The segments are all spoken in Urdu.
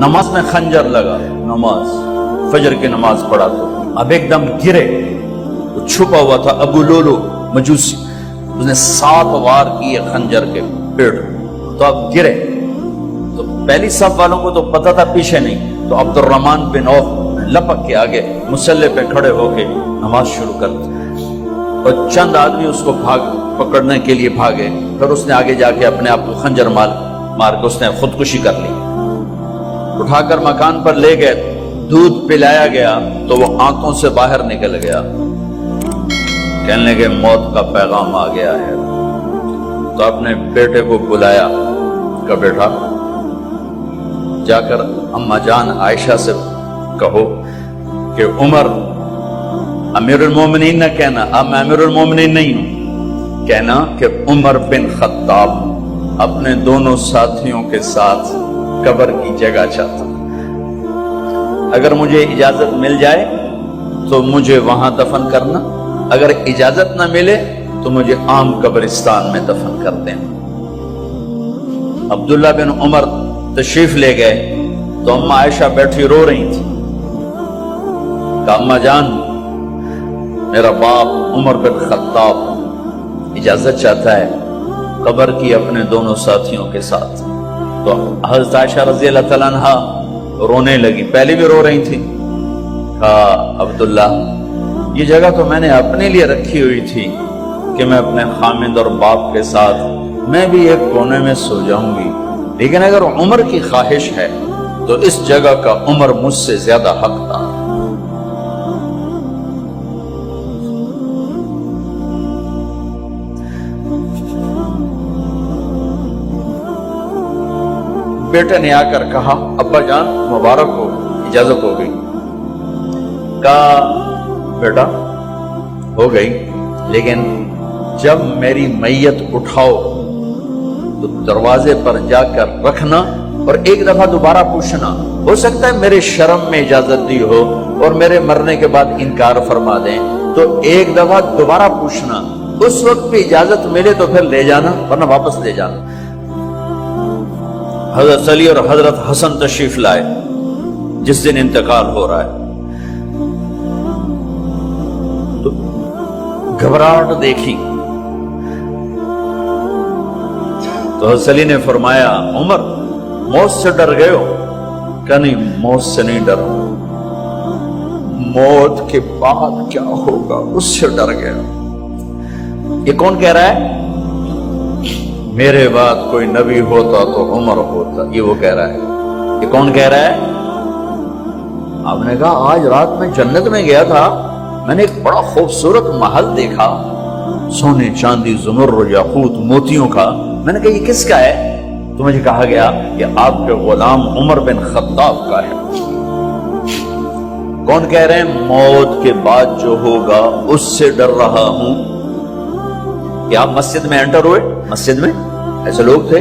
نماز میں خنجر لگا، نماز فجر کی نماز پڑھا تو اب ایک دم گرے، وہ چھپا ہوا تھا ابو لولو مجوسی، اس نے 7 وار کیے خنجر کے پیڑ، تو اب گرے تو پہلی صف والوں کو تو پتہ تھا پیچھے نہیں، تو عبد الرحمن بن عوف لپک کے آگے مصلی پہ کھڑے ہو کے نماز شروع کر دی، اور چند آدمی اس کو پکڑنے کے لیے بھاگے، پھر اس نے آگے جا کے اپنے آپ کو خنجر مار کے اس نے خودکشی کر لی، اٹھا کر مکان پر لے گئے، دودھ پلایا گیا تو وہ آنتوں سے باہر نکل گیا، کہنے لگے موت کا پیغام آ گیا ہے، تو اپنے بیٹے کو بلایا کہ بیٹا جا کر اماں جان عائشہ سے کہو کہ عمر امیر المومنین نہ کہنا، اب میں امیر المومنین نہیں ہوں، کہنا کہ عمر بن خطاب اپنے دونوں ساتھیوں کے ساتھ قبر کی جگہ چاہتا، اگر مجھے اجازت مل جائے تو مجھے وہاں دفن کرنا، اگر اجازت نہ ملے تو مجھے عام قبرستان میں دفن کر دینا۔ عبداللہ بن عمر تشریف لے گئے تو اماں عائشہ بیٹھی رو رہی تھی، کہا اماں جان میرا باپ عمر بن خطاب اجازت چاہتا ہے قبر کی اپنے دونوں ساتھیوں کے ساتھ، تو حضرت عائشہ رضی اللہ تعالیٰ عنہا رونے لگی، پہلے بھی رو رہی تھی، کہا عبداللہ یہ جگہ تو میں نے اپنے لیے رکھی ہوئی تھی کہ میں اپنے خامد اور باپ کے ساتھ میں بھی ایک کونے میں سو جاؤں گی، لیکن اگر عمر کی خواہش ہے تو اس جگہ کا عمر مجھ سے زیادہ حقدار۔ بیٹے نے آ کر کہا ابا جان مبارک ہو، اجازت ہو گئی، کہا بیٹا ہو گئی، لیکن جب میری میت اٹھاؤ تو دروازے پر جا کر رکھنا اور ایک دفعہ دوبارہ پوچھنا، ہو سکتا ہے میرے شرم میں اجازت دی ہو اور میرے مرنے کے بعد انکار فرما دیں، تو ایک دفعہ دوبارہ پوچھنا، اس وقت بھی اجازت ملے تو پھر لے جانا ورنہ واپس لے جانا۔ حضرت علی اور حضرت حسن تشریف لائے جس دن انتقال ہو رہا ہے، تو گھبراہٹ دیکھی تو حضرت علی نے فرمایا عمر موت سے ڈر گئے ہو؟ کہ نہیں موت سے نہیں ڈر، موت کے بعد کیا ہوگا اس سے ڈر گیا۔ یہ کون کہہ رہا ہے؟ میرے بعد کوئی نبی ہوتا تو عمر ہوتا، یہ وہ کہہ رہا ہے۔ یہ کون کہہ رہا ہے؟ آپ نے کہا آج رات میں جنت میں گیا تھا، میں نے ایک بڑا خوبصورت محل دیکھا، سونے چاندی زمرد یاقوت موتیوں کا، میں نے کہا یہ کس کا ہے؟ تو مجھے کہا گیا کہ آپ کے غلام عمر بن خطاب کا ہے۔ کون کہہ رہے ہیں موت کے بعد جو ہوگا اس سے ڈر رہا ہوں؟ کہ آپ مسجد میں انٹر ہوئے، مسجد میں ایسے لوگ تھے،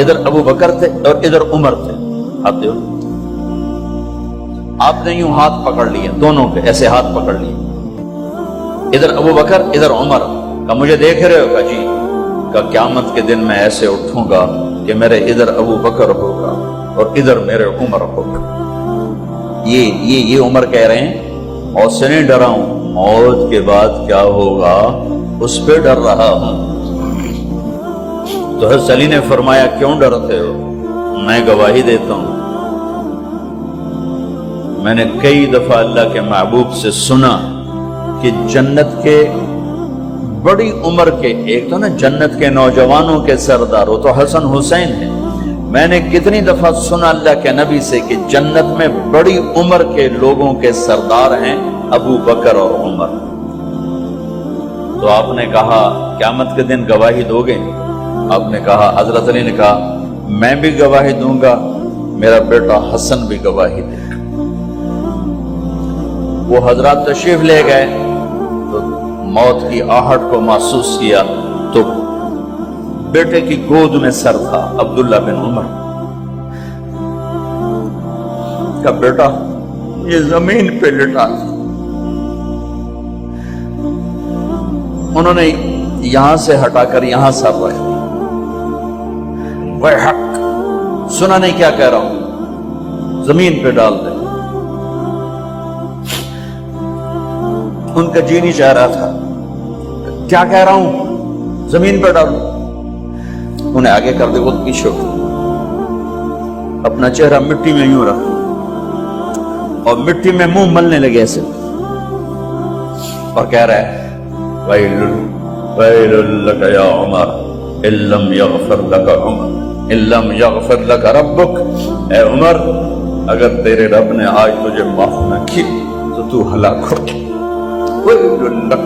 ادھر ابو بکر تھے اور ادھر عمر تھے، آپ نے یوں ہاتھ پکڑ لیے، دونوں کے ایسے ہاتھ پکڑ لیے، ادھر ابو بکر ادھر عمر، کہ مجھے دیکھ رہے ہو؟ کہ جی، کہ قیامت کے دن میں ایسے اٹھوں گا کہ میرے ادھر ابو بکر ہوگا اور ادھر میرے عمر ہوگا۔ یہ عمر کہہ رہے ہیں موت سے نہیں ڈرا ہوں، موت کے بعد کیا ہوگا اس پہ ڈر رہا ہوں۔ تو حضرت علی نے فرمایا کیوں ڈرتے ہو؟ میں گواہی دیتا ہوں، میں نے کئی دفعہ اللہ کے محبوب سے سنا کہ جنت کے بڑی عمر کے، ایک تو نا جنت کے نوجوانوں کے سردار وہ تو حسن حسین ہیں، میں نے کتنی دفعہ سنا اللہ کے نبی سے کہ جنت میں بڑی عمر کے لوگوں کے سردار ہیں ابو بکر اور عمر۔ تو آپ نے کہا قیامت کے دن گواہی دو گے؟ آپ نے کہا، حضرت علی نے کہا میں بھی گواہی دوں گا، میرا بیٹا حسن بھی گواہی دے گا۔ وہ حضرات تشریف لے گئے تو موت کی آہٹ کو محسوس کیا تو بیٹے کی گود میں سر تھا عبداللہ بن عمر کا، بیٹا یہ زمین پہ لٹا، انہوں نے یہاں سے ہٹا کر یہاں سر رکھ دیا۔ وہ حق سنا نہیں کیا کہہ رہا ہوں، زمین پہ ڈال دیں. ان کا جی نہیں چاہ رہا تھا. کیا کہہ رہا ہوں؟ زمین پہ ڈالو. انہیں آگے کر دے، وہ پیچھے اٹھو، اپنا چہرہ مٹی میں یوں رکھ اور مٹی میں منہ ملنے لگے ایسے، اور کہہ رہا ہے ویل ویل لک یا عمر ان لم یغفر لک عمر ان لم یغفر لک ربک. اے عمر، اگر تیرے رب نے آج تجھے معاف نہ کی تو تو ہلاک ہو. ویل لک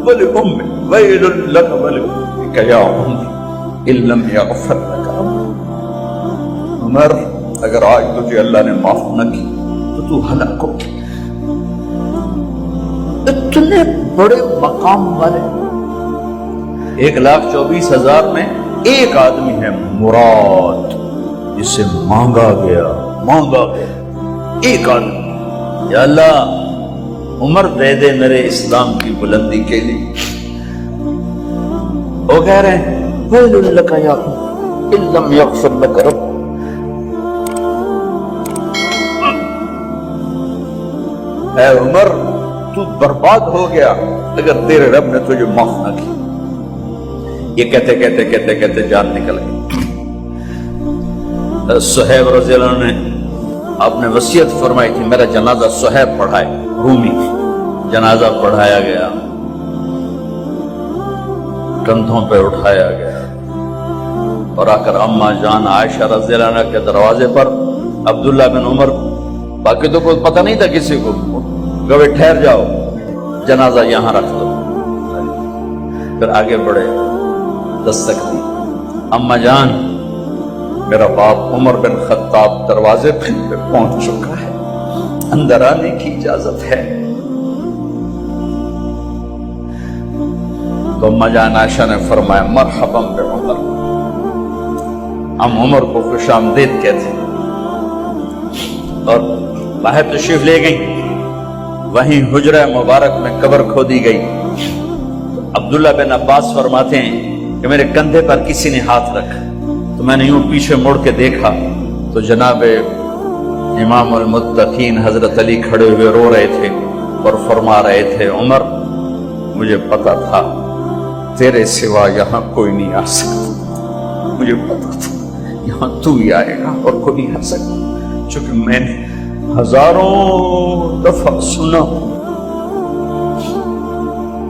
ولأمک ویل لک ولأمک یا عمر ان لم یغفر لک ربک. عمر، اگر آج تجھے اللہ نے معاف نہ کی تو ہلاک ہو. اتنے بڑے مقام والے 1,24,000 میں ایک آدمی ہے مراد، جسے مانگا گیا ایک آدمی. یا اللہ، عمر دے دے میرے اسلام کی بلندی کے لیے. وہ کہہ رہے ہیں ویل لک یا عمر ان لم یغفر لک ربک. اے عمر، تو برباد ہو گیا اگر تیرے رب نے تجھے معاف نہ کی. یہ کہتے کہتے کہتے کہتے جان نکل گئی. صہیب رضی اللہ عنہ نے آپ نے وصیت فرمائی تھی میرا جنازہ صہیب پڑھائے. رومی جنازہ پڑھایا گیا، کندھوں پہ اٹھایا گیا، اور آ کر اماں جان عائشہ رضی اللہ عنہ کے دروازے پر عبداللہ بن عمر، باقی تو کوئی پتہ نہیں تھا کسی کو، گوے ٹھہر جاؤ، جنازہ یہاں رکھ دو. پھر آگے بڑھے، دستک دی. اماں جان، میرا باپ عمر بن خطاب دروازے پہ پہنچ چکا ہے، اندر آنے کی اجازت ہے. تو اماں جان عائشہ نے فرمایا مرحبا بعمر. ہم عمر کو خوش آمدید کہتے اور باہر تشریف لے گئی. وہیں حجرہ مبارک میں قبر کھودی گئی. عبداللہ بن عباس فرماتے ہیں کہ میرے کندھے پر کسی نے ہاتھ رکھا تو میں نے یوں پیچھے مڑ کے دیکھا تو جناب امام المتقین حضرت علی کھڑے ہوئے رو رہے تھے اور فرما رہے تھے عمر، مجھے پتا تھا تیرے سوا یہاں کوئی نہیں آ سکتا، مجھے پتا تھا یہاں تو ہی آئے گا اور کوئی نہیں آ سکتا، چونکہ میں نے ہزاروں دفعہ سنا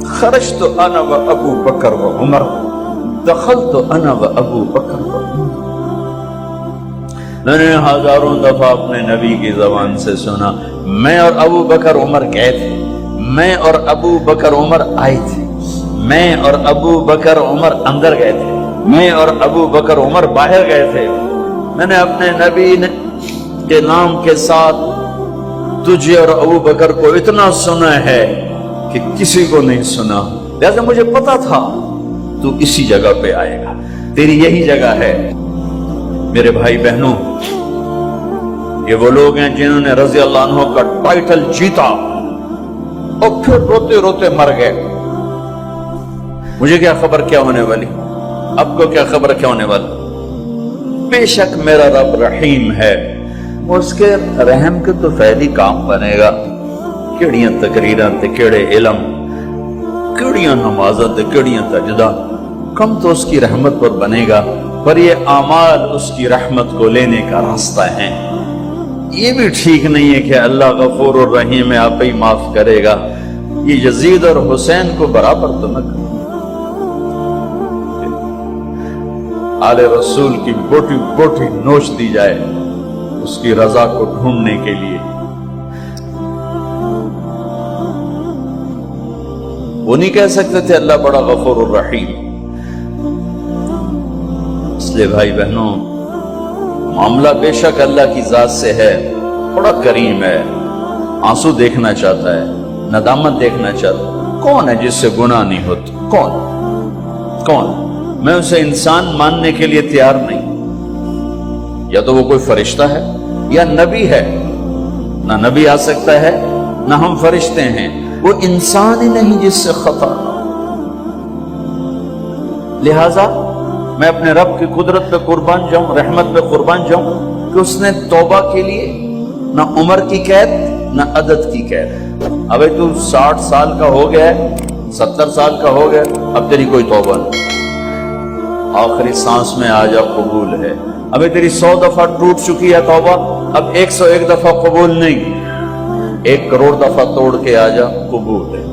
خرجت انا و ابو بکر و عمر دخلت انا و ابو بکر و عمر. میں نے ہزاروں دفعہ اپنے نبی کی زبان سے سنا میں اور ابو بکر عمر گئے تھے، میں اور ابو بکر عمر آئے تھے، میں اور ابو بکر عمر اندر گئے تھے، میں اور ابو بکر عمر باہر گئے تھے. میں نے اپنے نبی کے نام کے ساتھ تجھے اور ابو بکر کو اتنا سنا ہے کہ کسی کو نہیں سنا، لہذا مجھے پتا تھا تو اسی جگہ پہ آئے گا، تیری یہی جگہ ہے. میرے بھائی بہنوں، یہ وہ لوگ ہیں جنہوں نے رضی اللہ عنہ کا ٹائٹل جیتا اور پھر روتے روتے مر گئے. مجھے کیا خبر کیا ہونے والی، اب کو کیا خبر کیا ہونے والی. بے شک میرا رب رحیم ہے، اس کے رحم کے تو فعلی کام بنے گا. کیڑیاں تقریراں تے کیڑے علم، کیڑیاں نمازاں تے کیڑیاں تجدہ، کم تو اس کی رحمت پر بنے گا، پر یہ اعمال اس کی رحمت کو لینے کا راستہ ہے. یہ بھی ٹھیک نہیں ہے کہ اللہ غفور الرحیم ہے، آپ ہی معاف کرے گا. یہ یزید اور حسین کو برابر تو نہ کرے. آل رسول کی بوٹی بوٹی نوچ دی جائے اس کی رضا کو ڈھونڈنے کے لیے. وہ نہیں کہہ سکتے تھے اللہ بڑا غفور الرحیم. اس لیے بھائی بہنوں، معاملہ بے شک اللہ کی ذات سے ہے، بڑا کریم ہے، آنسو دیکھنا چاہتا ہے، ندامت دیکھنا چاہتا ہے. کون ہے جس سے گناہ نہیں ہوتا؟ کون؟ میں اسے انسان ماننے کے لیے تیار نہیں. یا تو وہ کوئی فرشتہ ہے یا نبی ہے. نہ نبی آ سکتا ہے نہ ہم فرشتے ہیں. وہ انسان ہی نہیں جس سے خطا نہ ہو. لہذا میں اپنے رب کی قدرت پہ قربان جاؤں، رحمت پہ قربان جاؤں کہ اس نے توبہ کے لیے نہ عمر کی قید نہ عدد کی قید. ابھی تو 60 سال کا ہو گیا ہے، 70 سال کا ہو گیا، اب تیری کوئی توبہ نہیں، آخری سانس میں آ جا قبول ہے. ابھی تیری 100 دفعہ ٹوٹ چکی ہے توبہ، اب 101 دفعہ قبول نہیں، 1 کروڑ دفعہ توڑ کے آ جا قبول ہے.